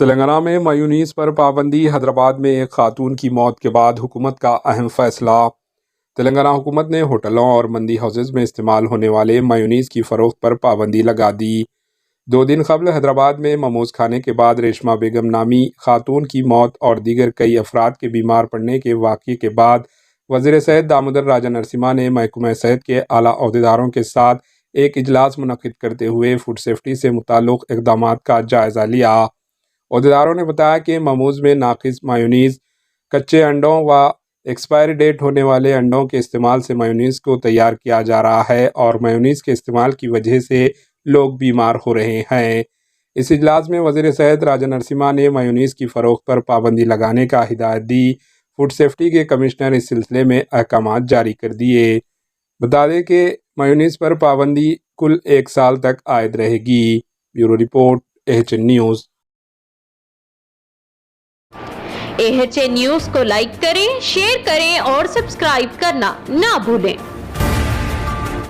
تلنگانہ میں میونیز پر پابندی، حیدرآباد میں ایک خاتون کی موت کے بعد حکومت کا اہم فیصلہ۔ تلنگانہ حکومت نے ہوٹلوں اور مندی ہاؤسز میں استعمال ہونے والے میونیز کی فروخت پر پابندی لگا دی۔ 2 دن قبل حیدرآباد میں مموز کھانے کے بعد ریشما بیگم نامی خاتون کی موت اور دیگر کئی افراد کے بیمار پڑنے کے واقعے کے بعد وزیر صحت دامودر راجہ نرسمہا نے محکمہ صحت کے اعلیٰ عہدیداروں کے ساتھ ایک اجلاس منعقد کرتے ہوئے فوڈ سیفٹی سے متعلق اقدامات کا جائزہ لیا۔ عہدیداروں نے بتایا کہ مموز میں ناقص میونیز، کچے انڈوں و ایکسپائری ڈیٹ ہونے والے انڈوں کے استعمال سے میونیز کو تیار کیا جا رہا ہے اور میونیز کے استعمال کی وجہ سے لوگ بیمار ہو رہے ہیں۔ اس اجلاس میں وزیر صحت راجہ نرسمہا نے میونیز کی فروخت پر پابندی لگانے کا ہدایت دی۔ فوڈ سیفٹی کے کمشنر اس سلسلے میں احکامات جاری کر دیے۔ بتا دیں کہ میونیز پر پابندی کل 1 سال تک عائد رہے گی۔ Bureau report AHN news. AHN news کو لائک کریں، شیئر کریں اور سبسکرائب کرنا نہ بھولیں۔